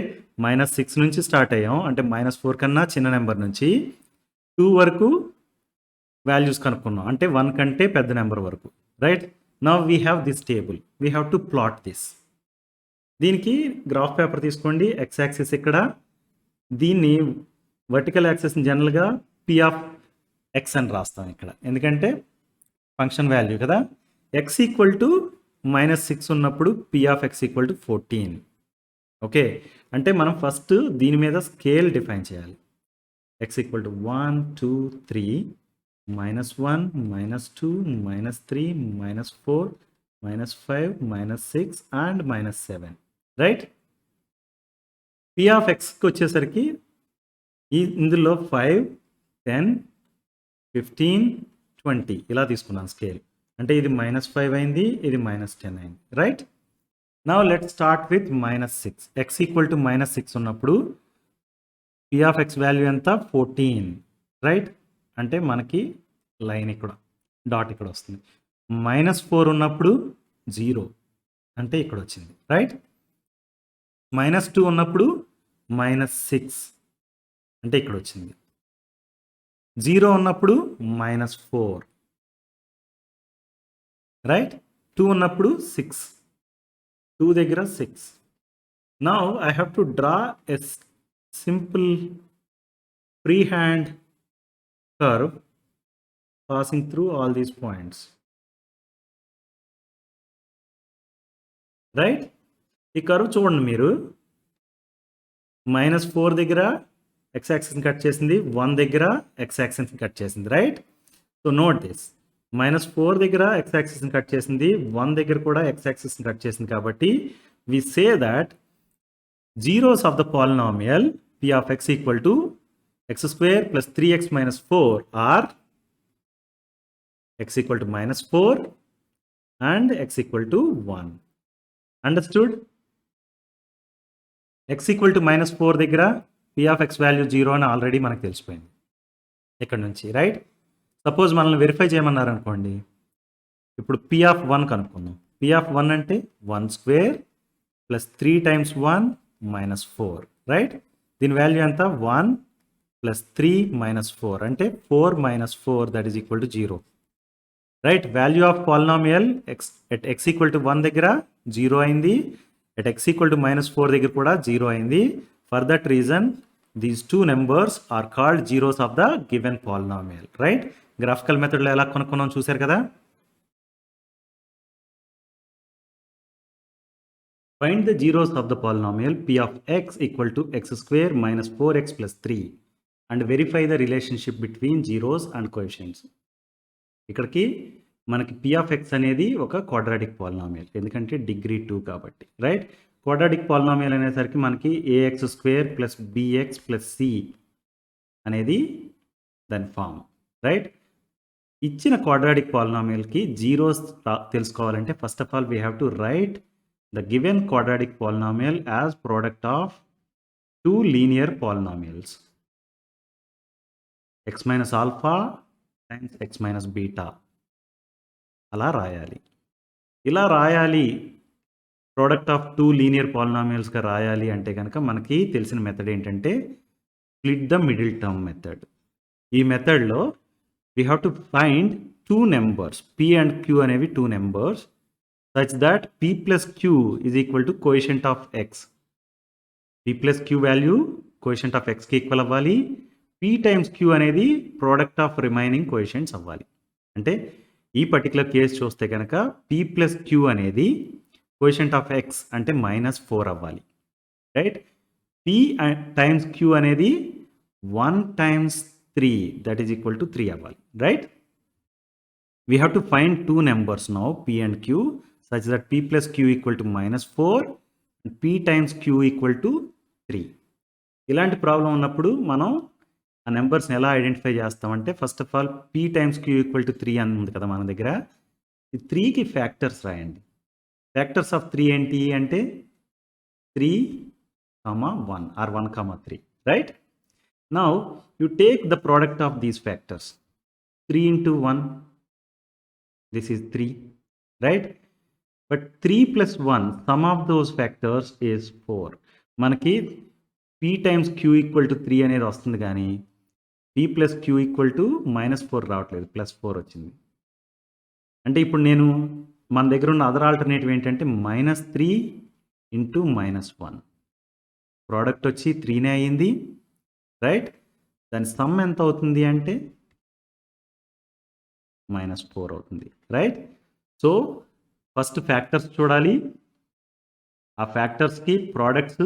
-6 నుంచి start అయ్యాం, అంటే -4 కన్నా చిన్న నెంబర్ నుంచి 2 వరకు వాల్యూస్ కనుక్కున్నాం, అంటే 1 కంటే పెద్ద నెంబర్ వరకు, right. Now we have this table, we have to plot this. దీనికి గ్రాఫ్ పేపర్ తీసుకోండి, x యాక్సిస్ ఇక్కడ, దీన్ని వర్టికల్ యాక్సిస్ని జనరల్గా p of x అని రాస్తాం ఇక్కడ, ఎందుకంటే ఫంక్షన్ వాల్యూ కదా. x = -6 ఉన్నప్పుడు p of x = 14. ఓకే, అంటే మనం ఫస్ట్ దీని మీద స్కేల్ డిఫైన్ చేయాలి. x = 1 2 3 -1 -2 -3 -4 -5 -6 and -7, right. p of xకి వచ్చేసరికి ఇందులో 5 10 15 20 ఇలా తీసుకున్నాను స్కేల్, అంటే ఇది -5 అయింది, ఇది -10 అయింది, right. Now let's start with -6. x equal to -6 ఉన్నప్పుడు p ఆఫ్ x వాల్యూ ఎంత 14, రైట్? అంటే మనకి లైన్ ఇక్కడ డాట్ ఇక్కడ వస్తుంది. -4 ఉన్నప్పుడు 0 అంటే ఇక్కడ వచ్చింది, రైట్? -2 ఉన్నప్పుడు -6 అంటే ఇక్కడ వచ్చింది. 0 ఉన్నప్పుడు -4, రైట్? 2 ఉన్నప్పుడు 6, 2 దగ్గర 6. Now I have to draw a simple freehand curve passing through all these points, right? ఈ కర్వ్ చూడండి మీరు, -4 దగ్గర x యాక్సిస్ని కట్ చేసింది, 1 దగ్గర x యాక్సిస్ని కట్ చేసింది, రైట్? సో నోట్ దిస్, -4 దగ్గర x యాక్సిస్ని కట్ చేసింది, 1 దగ్గర కూడా x యాక్సిస్ని కట్ చేసింది. కాబట్టి we say that zeros of the polynomial p of x equal to x square plus 3x minus 4 are x equal to -4 and x equal to 1. Understood? x equal to -4 దగ్గర p of x value 0 అని already మనకు తెలిసిపోయింది ఇక్కడ నుంచి, right? Suppose మనల్ని verify చేయమన్నారు అనుకోండి, ఇప్పుడు p of 1 కనుక్కుందాం. p of 1 అంటే 1 square plus 3 times 1 minus 4, right? దీని వాల్యూ ఎంత 1 ప్లస్ 3 minus 4 అంటే 4 minus 4 that is equal to 0, right? Value of polynomial at x equal to 1 దగ్గర 0 అయింది, ఎట్ x ఈక్వల్ టు -4 దగ్గర కూడా 0 అయింది. For that reason these two numbers are called zeros of the given polynomial, right? Graphical మెథడ్లో ఎలా కనుక్కున్నాం చూశారు కదా. Find the zeros of the polynomial p of x equal to x square minus 4x plus 3 and verify the relationship between zeros and coefficients. ఇక్కడికి మనకి p of x అనేది ఒక quadratic polynomial, ఎందుకంటే degree 2 కాబట్టి, రైట్? క్వాడ్రాటిక్ పాలినామియల్ అనేసరికి మనకి ax square plus bx plus c అనేది దాని ఫామ్, రైట్? ఇచ్చిన క్వాడ్రాటిక్ పాలినామియల్కి జీరోస్ తెలుసుకోవాలంటే first of all we have to right the given quadratic polynomial as product of two linear polynomials, x minus alpha times x minus beta. అలా రాయాలి. ఇలా రాయాలి, product of two linear పాలినామియల్స్గా రాయాలి అంటే కనుక మనకి తెలిసిన మెథడ్ ఏంటంటే split the middle term method. ఈ మెథడ్లో we have to find two numbers, p and q అనేవి two numbers, such that p plus q is equal to coefficient of x. p plus q value coefficient of x కి equal అవ్వాలి, p times q అనేది product of remaining coefficients అవ్వాలి. అంటే ఈ particular case చూస్తే కనుక p plus q అనేది coefficient of x అంటే -4 అవ్వాలి, రైట్? p times q అనేది 1 times 3 that is equal to 3 అవ్వాలి, right? We have to find two numbers now p and q such that p plus q equal to -4 and p times q equal to 3. ఇలాంటి problem ఉన్నప్పుడు మనం ఆ నెంబర్స్ని ఎలా identify చేస్తామంటే first of all p times q equal to 3 అని ఉంది కదా మన దగ్గర, ఈ 3కి ఫ్యాక్టర్స్ రాయండి. ఫ్యాక్టర్స్ ఆఫ్ 3 ఏంటి అంటే 3, 1 or 1, 3, right? Now you take the product of these factors. 3 into 1 this is 3, right? But 3 plus 1, sum of those factors is 4. మనకి p times q equal to 3 అనేది వస్తుంది కానీ p plus q equal to -4 రావట్లేదు, +4 వచ్చింది. అంటే ఇప్పుడు నేను మన దగ్గర ఉన్న అదర్ ఆల్టర్నేటివ్ ఏంటంటే -3 into -1. ప్రోడక్ట్ వచ్చి 3నే అయ్యింది, రైట్? దాని సమ్ ఎంత అవుతుంది అంటే -4 అవుతుంది, రైట్? సో ఫస్ట్ ఫ్యాక్టర్స్ చూడాలి, ఆ ఫ్యాక్టర్స్కి ప్రోడక్ట్స్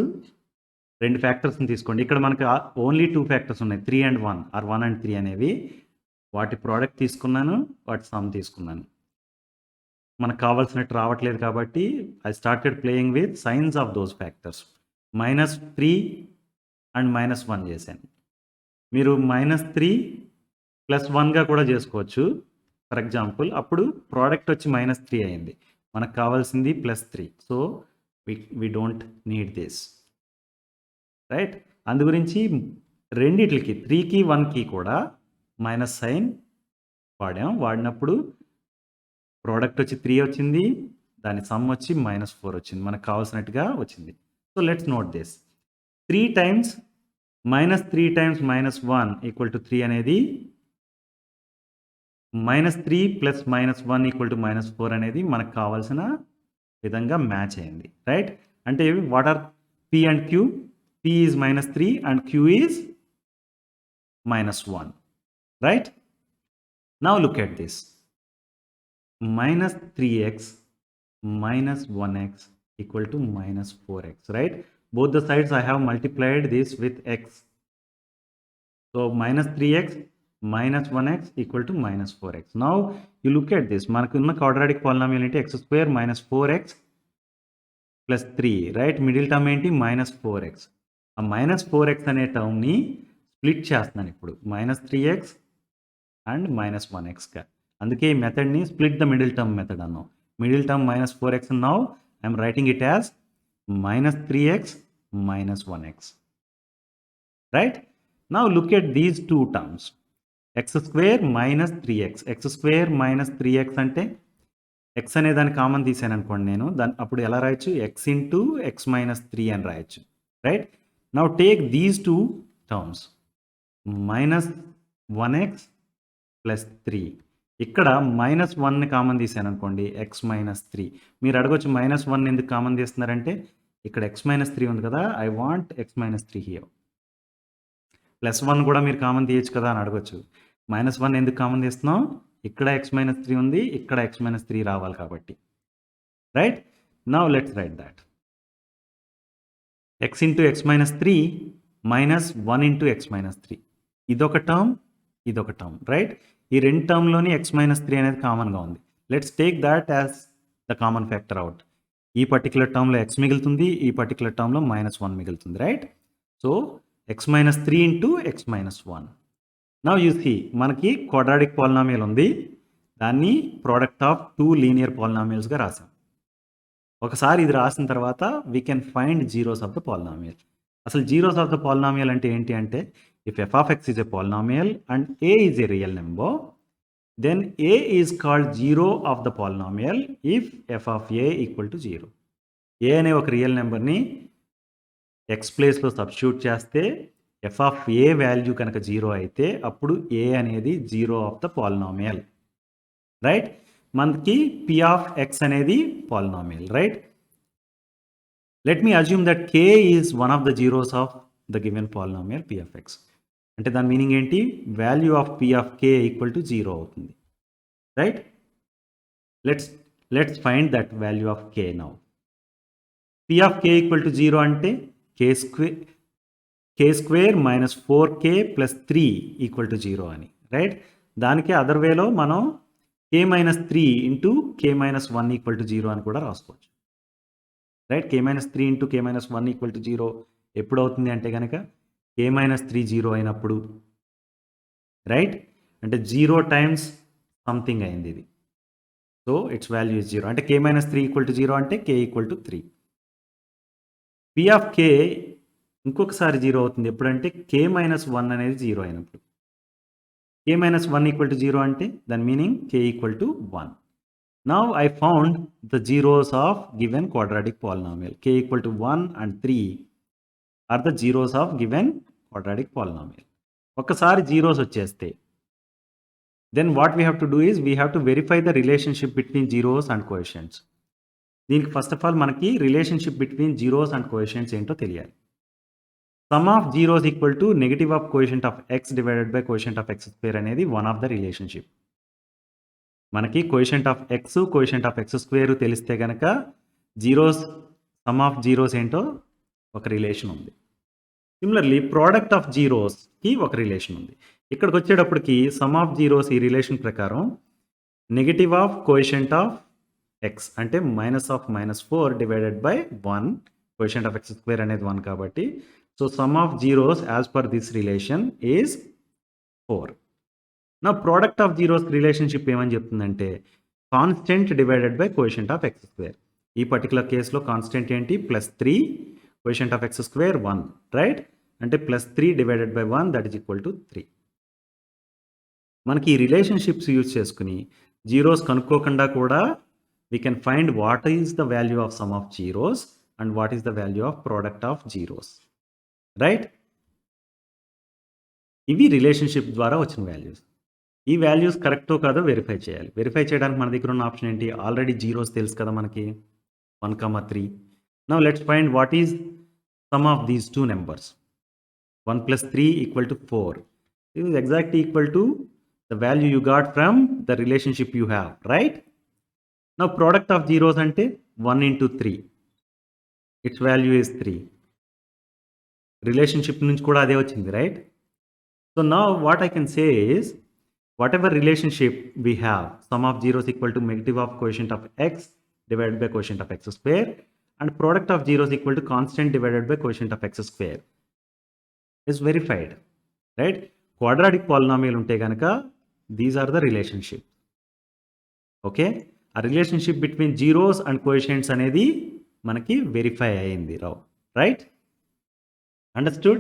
రెండు ఫ్యాక్టర్స్ని తీసుకోండి. ఇక్కడ మనకు ఓన్లీ 2 ఫ్యాక్టర్స్ ఉన్నాయి, 3 and 1 ఆర్ 1 and 3 అనేవి. వాటి ప్రోడక్ట్ తీసుకున్నాను, వాటి సమ్ తీసుకున్నాను. మనకు కావాల్సినట్టు రావట్లేదు కాబట్టి I started playing with science of those factors. -3 and -1 చేశాను. మీరు -3 + 1గా కూడా చేసుకోవచ్చు ఫర్ ఎగ్జాంపుల్. అప్పుడు ప్రోడక్ట్ వచ్చి -3 అయింది, మనకు కావాల్సింది +3. So we don't need this, right. అందు గురించి రెండిట్లకి 3కి 1కి కూడా మైనస్ సైన్ వాడినప్పుడు ప్రోడక్ట్ వచ్చి 3 వచ్చింది, దాని సమ్ వచ్చి -4 వచ్చింది, మనకు కావాల్సినట్టుగా వచ్చింది. So let's note this. 3 times -3 times -1 equal to 3 అనేది -3 ప్లస్ -1 ఈక్వల్ టు -4 అనేది మనకు కావాల్సిన విధంగా మ్యాచ్ అయింది, రైట్. అంటే what are P and Q? P is -3 and Q is -1, right. Now look at this. -3x minus 1x equal to -4x, right. Both the sides I have multiplied this with x. So -3x minus 1x equal to -4x. Now you look at this. మనకున్న quadratic polynomial ఏంటి? x² minus 4x plus 3, right. Middle term ఏంటి? -4x. ఆ -4x అనే టర్మ్ని split చేస్తున్నాను ఇప్పుడు, -3x and -1xగా. అందుకే ఈ మెథడ్ని split the middle term method అన్నాం. Middle term -4x now I'm writing it as -3x -1x, right. Now look at these two terms. x² -3x. x² -3x అంటే x అనే దాన్ని కామన్ తీసాను అనుకోండి నేను, దాన్ని అప్పుడు ఎలా రాయొచ్చు? x ఇంటూ x -3 అని రాయొచ్చు, right. Now take these two terms, -1x plus 3. ఇక్కడ -1ని కామన్ తీసాను అనుకోండి, x -3. మీరు అడగొచ్చు -1 ఎందుకు కామన్ తీస్తున్నారంటే, ఇక్కడ x -3 ఉంది కదా, ఐ వాంట్ x -3 హియర్. +1 కూడా మీరు కామన్ తీయచ్చు కదా అని అడగొచ్చు. -1 ఎందుకు కామన్ తీస్తున్నాం? ఇక్కడ x -3 ఉంది, ఇక్కడ x -3 రావాలి కాబట్టి, right. Now let's write that. x into x -3 minus 1 into x -3. ఇదొక టర్మ్, ఇదొక టర్మ్, రైట్. ఈ రెండు టర్మ్లోని x -3 అనేది కామన్గా ఉంది. Let's take that as the common factor out. ఈ పర్టికులర్ టర్మ్లో x మిగులుతుంది, ఈ పర్టికులర్ టర్మ్లో -1 మిగులుతుంది, right. So x -3 into x -1. Now you see, మనకి క్వాడ్రాటిక్ పాలినామియల్ ఉంది, దాన్ని ప్రోడక్ట్ ఆఫ్ 2 లీనియర్ పాలినామియల్స్గా రాసాం. ఒకసారి ఇది రాసిన తర్వాత we can find zeros of the polynomial. అసలు జీరోస్ ఆఫ్ ద పాలినామియల్ అంటే ఏంటి అంటే, if f of x is a polynomial and a is a real number, then a is called zero of the polynomial if f of a equal to 0. a అనే ఒక real నెంబర్ని x ప్లేస్లో substitute చేస్తే f of a value కనుక 0 అయితే అప్పుడు a అనేది zero of the polynomial, right. మనకి p of x అనేది polynomial, right. Let me assume that k is one of the zeros of the given polynomial p of x. అంటే దాని meaning ఏంటి? Value of p of k equal to 0 అవుతుంది, right. Let's find that value of k now. p of k equal to 0 అంటే k square minus 4k plus 3 equal to 0 అని, right. దానికి other వేలో మనం k -3 into k -1 equal to 0 అని కూడా రాసుకోవచ్చు, right. k -3 into k -1 equal to 0 ఎప్పుడు అవుతుంది అంటే కనుక k -3 0 అయినప్పుడు, రైట్. అంటే 0 టైమ్స్ సంథింగ్ అయింది ఇది, సో ఇట్స్ వాల్యూ ఇస్ 0. అంటే k -3 ఈక్వల్ టు 0 అంటే k equal to 3. p of k ఇంకొకసారి 0 అవుతుంది ఎప్పుడంటే k -1 అనేది 0 అయినప్పుడు. k -1 ఈక్వల్ టు 0 అంటే దాని meaning k equal to 1. Now I found the zeros of given quadratic polynomial. K equal to 1 and 3 are the zeros of given quadratic polynomial. ఒక్కసారి zeros వచ్చేస్తే then what we have to do is we have to verify the relationship between zeros and coefficients. దీనికి first of all మనకి relationship between zeros and coefficients ఏంటో తెలియాలి. Some of zeros equal to negative of coefficient of X divided by coefficient of X square అనేది one of the relationship. మనకి coefficient of X, coefficient of X square తెలిస్తే కనుక zeros, some of zeros ఏంటో ఒక relation ఉంది. Similarly product of జీరోస్కి ఒక relation ఉంది. ఇక్కడికి వచ్చేటప్పటికి సమ్ ఆఫ్ జీరోస్ ఈ రిలేషన్ ప్రకారం negative of coefficient of X అంటే -4 divided by 1, coefficient of X square అనేది 1 కాబట్టి, so some of zeros as per this relation is 4. నా ప్రోడక్ట్ ఆఫ్ జీరోస్ రిలేషన్షిప్ ఏమని చెప్తుందంటే constant divided by coefficient of X square. ఈ particular కేసులో constant ఏంటి +3 coefficient of X square 1 right అంటే +3 divided by 1 that is equal to 3. మనకి ఈ relationships use చేసుకుని జీరోస్ కనుక్కోకుండా కూడా we can find what is the value of sum of zeros and what is the value of product of zeros, right? ఇవి relationship ద్వారా వచ్చిన values. ఈ values కరెక్టో కాదో వెరిఫై చేయాలి. వెరిఫై చేయడానికి మన దగ్గర ఉన్న ఆప్షన్ ఏంటి? ఆల్రెడీ జీరోస్ తెలుసు కదా మనకి 1, 3. Now let's find what is some of these two numbers. 1 + 3 = 4. This is exactly equal to the value you got from the relationship you have, right? Now product of zeros ante 1 into 3. Its value is 3. Relationship nunchi kuda ade vachindi, right? So now what I can say is, whatever relationship we have, sum of zeros equal to negative of coefficient of x divided by coefficient of x square, and product of zeros equal to constant divided by coefficient of x square is verified, right? Quadratic polynomial unte ganaka these are the relationship. Okay, a relationship between zeros and coefficients అనేది మనకి verify అయ్యింది, right? Understood?